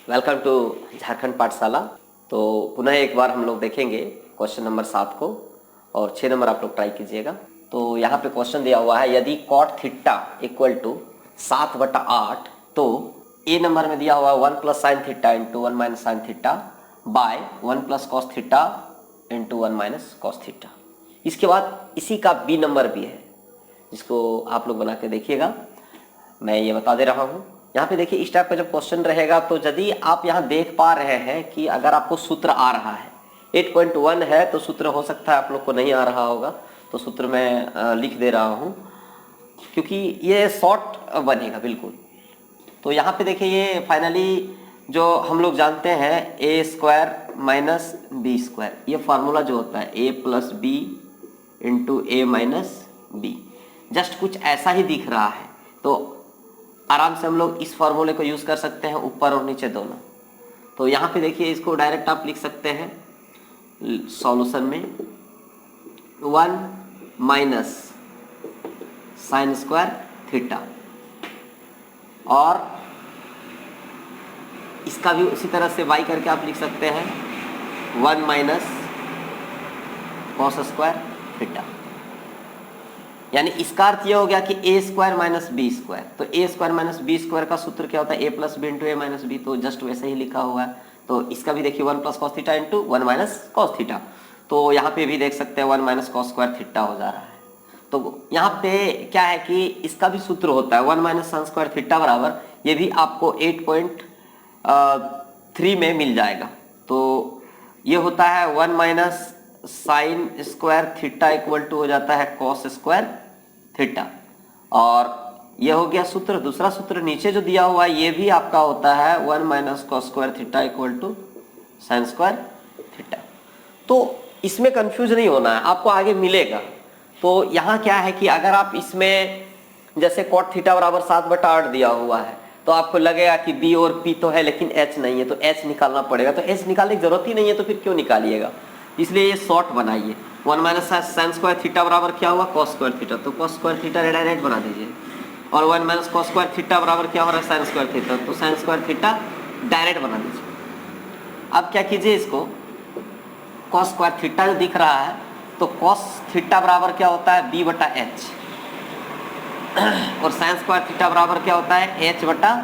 Welcome to Jharkhand पाठशाला। तो पुनः एक बार हम लोग देखेंगे क्वेश्चन नंबर 7 को और 6 नंबर आप लोग ट्राई कीजिएगा। तो यहाँ पे क्वेश्चन दिया हुआ है, यदि कॉट थीटा इक्वल टू 7/8 तो ए नंबर में दिया हुआ है 1 plus sine theta into 1 minus sine theta by 1 plus cos theta into 1 minus cos theta. इसके बाद इसी का बी नंबर भी है, जिसको आप लोग बना के देखिएगा। मैं ये बता दे रहा हूँ। यहाँ पे देखिए, इस टाइप का जब क्वेश्चन रहेगा तो यदि आप यहाँ देख पा रहे हैं कि अगर आपको सूत्र आ रहा है 8.1 है तो सूत्र हो सकता है आप लोग को नहीं आ रहा होगा, तो सूत्र मैं लिख दे रहा हूँ क्योंकि ये शॉर्ट बनेगा बिल्कुल। तो यहाँ पे देखिए, ये फाइनली जो हम लोग जानते हैं ए स्क्वायर माइनस बी स्क्वायर, ये फार्मूला जो होता है ए प्लस बी इंटू ए माइनस बी, जस्ट कुछ ऐसा ही दिख रहा है। तो आराम से हम लोग इस फार्मूले को यूज कर सकते हैं, ऊपर और नीचे दोनों। तो यहाँ पे देखिए, इसको डायरेक्ट आप लिख सकते हैं सॉल्यूशन में 1 माइनस साइन स्क्वायर थीटा, और इसका भी उसी तरह से y करके आप लिख सकते हैं 1 माइनस कॉस स्क्वायर थीटा। यानी इसका अर्थ यह हो गया कि ए स्क्वायर माइनस बी स्क्वायर। तो ए स्क्वायर माइनस बी स्क्वायर का सूत्र क्या होता है, ए प्लस बी इंटू ए माइनस बी। तो जस्ट वैसे ही लिखा हुआ है। तो इसका भी देखिए 1 plus cos theta into 1 minus cos theta. तो यहाँ पे भी देख सकते हैं 1 माइनस कॉस स्क्वायर थीटा हो जा रहा है। तो यहाँ पे क्या है कि इसका भी सूत्र होता है 1 माइनस साइन स्क्वायर थीटा बराबर, ये भी आपको 8.3 में मिल जाएगा। तो ये होता है 1 minus sine square theta equal to हो जाता है कॉस स्क्वायर थीटा, और यह हो गया सूत्र। दूसरा सूत्र नीचे जो दिया हुआ है ये भी आपका होता है 1 minus cos square theta equal to sine square theta. तो इसमें कंफ्यूज नहीं होना है, आपको आगे मिलेगा। तो यहाँ क्या है कि अगर आप इसमें जैसे कॉट थीटा बराबर 7/8 दिया हुआ है तो आपको लगेगा कि बी और पी तो है लेकिन एच नहीं है, तो एच निकालना पड़ेगा। तो एच निकालने की जरूरत ही नहीं है, तो फिर क्यों निकालिएगा। इसलिए ये शॉर्ट बनाइए। 1 माइनस साइन स्क्वायर थीटा बराबर क्या हुआ, कॉस स्क्वायर थीटा। तो कॉस स्क्वायर थीटा डायरेक्ट बना दीजिए, और 1 माइनस कॉस स्क्वायर थीटा बराबर क्या हो रहा है, साइन स्क्वायर थीटा। तो साइन स्क्वायर थीटा डायरेक्ट बना दीजिए। अब क्या कीजिए, इसको कॉस स्क्वायर थीटा जो दिख रहा है, तो कॉस थीटा बराबर क्या होता है, बी बटा एच, और साइन स्क्वायर थीटा बराबर क्या होता है, एच बटा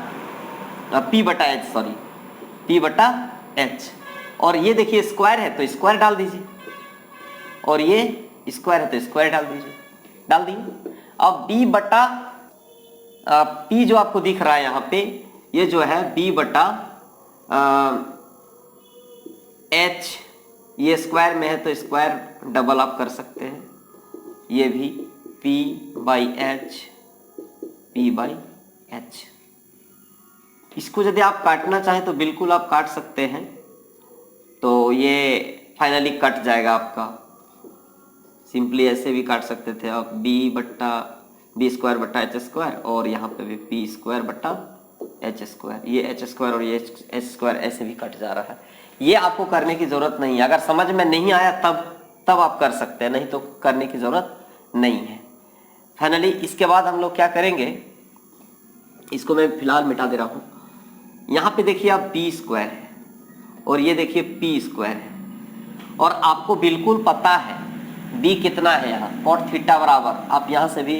पी बटा एच, सॉरी पी बटा एच। और ये देखिए स्क्वायर है तो स्क्वायर डाल दीजिए, और ये स्क्वायर है तो स्क्वायर डाल दीजिए, डाल दिए। अब b बटा p जो आपको दिख रहा है यहाँ पे, ये जो है b बटा h, ये स्क्वायर में है तो स्क्वायर डबल आप कर सकते हैं। ये भी p by H, p by H. इसको यदि आप काटना चाहें तो बिल्कुल आप काट सकते हैं। तो ये फाइनली कट जाएगा आपका, सिंपली ऐसे भी काट सकते थे आप, बी स्क्वायर बटा एच स्क्वायर, और यहाँ पे भी पी स्क्वायर बटा एच स्क्वायर। ये एच स्क्वायर और ये एच स्क्वायर ऐसे भी कट जा रहा है। ये आपको करने की जरूरत नहीं है। अगर समझ में नहीं आया तब आप कर सकते हैं, नहीं तो करने की जरूरत नहीं है। फाइनली इसके बाद हम लोग क्या करेंगे, इसको मैं फिलहाल मिटा दे रहा हूँ। यहाँ पे देखिए आप बी स्क्वायर है और ये देखिए पी स्क्वायर है, और आपको बिल्कुल पता है b कितना है। यहाँ कॉट थीटा बराबर, आप यहाँ से भी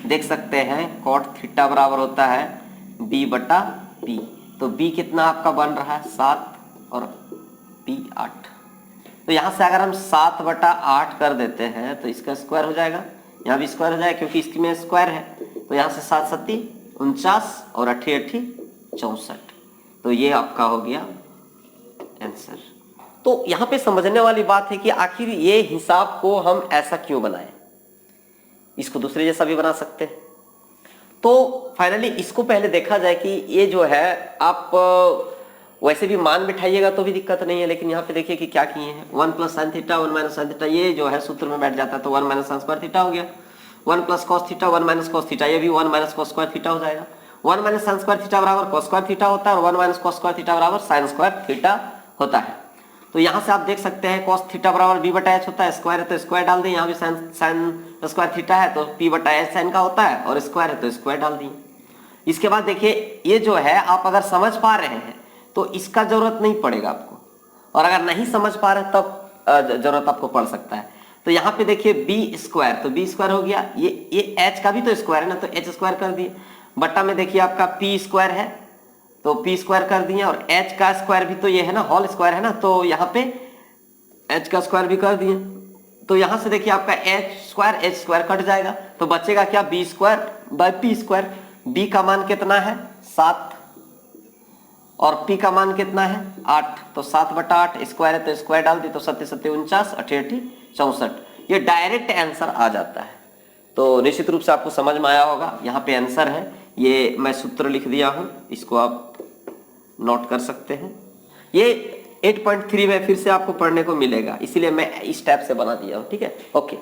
देख सकते हैं, कॉट थीटा बराबर होता है b बटा p। तो b कितना आपका बन रहा है, 7, और p 8। तो यहाँ से अगर हम 7/8 कर देते हैं तो इसका स्क्वायर हो जाएगा, यहाँ भी स्क्वायर हो जाएगा क्योंकि इसमें स्क्वायर है। तो यहाँ से 7 7 49 और 8 8 64। तो ये आपका हो गया आंसर। तो यहाँ पे समझने वाली बात है कि आखिर ये हिसाब को हम ऐसा क्यों बनाएं। इसको दूसरे जैसा भी बना सकते हैं। तो फाइनली इसको पहले देखा जाए कि ये जो है, आप वैसे भी मान बिठाइएगा तो भी दिक्कत नहीं है, लेकिन यहाँ पे देखिए कि क्या किए हैं, 1 plus sine theta 1 minus sine theta, ये जो है सूत्र में बैठ जाता है। तो 1 माइनस साइन स्क्वायर थीटा हो गया, 1 plus cos theta 1 minus cos theta, ये भी 1 माइनस कॉस स्क्वायर थीटा हो जाएगा। 1 माइनस साइन स्क्वायर थीटा बराबर कॉस स्क्वायर थीटा होता है, और 1 माइनस कॉस स्क्वायर थीटा बराबर साइन स्क्वायर थीटा होता है। तो यहाँ से आप देख सकते हैं कॉस थीटा बराबर बी बटा एच होता है, स्क्वायर है तो स्क्वायर डाल दें। यहाँ भी साइन स्क्वायर थीटा है तो पी बटा एच साइन का होता है, और स्क्वायर है तो स्क्वायर डाल दिए। इसके बाद देखिए, ये जो है आप अगर समझ पा रहे हैं तो इसका जरूरत नहीं पड़ेगा आपको, और अगर नहीं समझ पा रहे तब जरूरत आपको पड़ सकता है। तो यहाँ पे देखिए बी स्क्वायर, तो बी स्क्वायर हो गया, ये एच का भी तो स्क्वायर है ना, तो एच स्क्वायर कर दिए, बट्टा में देखिए आपका पी स्क्वायर है तो पी स्क्वायर कर दिए, और एच का स्क्वायर भी तो ये है ना, होल स्क्वायर है ना, तो यहाँ पे एच का स्क्वायर भी कर दिए। तो यहां से देखिए आपका एच स्क्वायर कट जाएगा, तो बचेगा क्या, B square by P square. B का मान कितना है 7 और पी का मान कितना है 8, तो 7/8 स्क्वायर है तो स्क्वायर डाल दी, तो 7 7 49, 8 8 64, ये डायरेक्ट आंसर आ जाता है। तो निश्चित रूप से आपको समझ में आया होगा, यहाँ पे आंसर है, ये मैं सूत्र लिख दिया हूं, इसको आप नोट कर सकते हैं। ये 8.3 में फिर से आपको पढ़ने को मिलेगा, इसीलिए मैं इस टाइप से बना दिया हूं, ठीक है, ओके।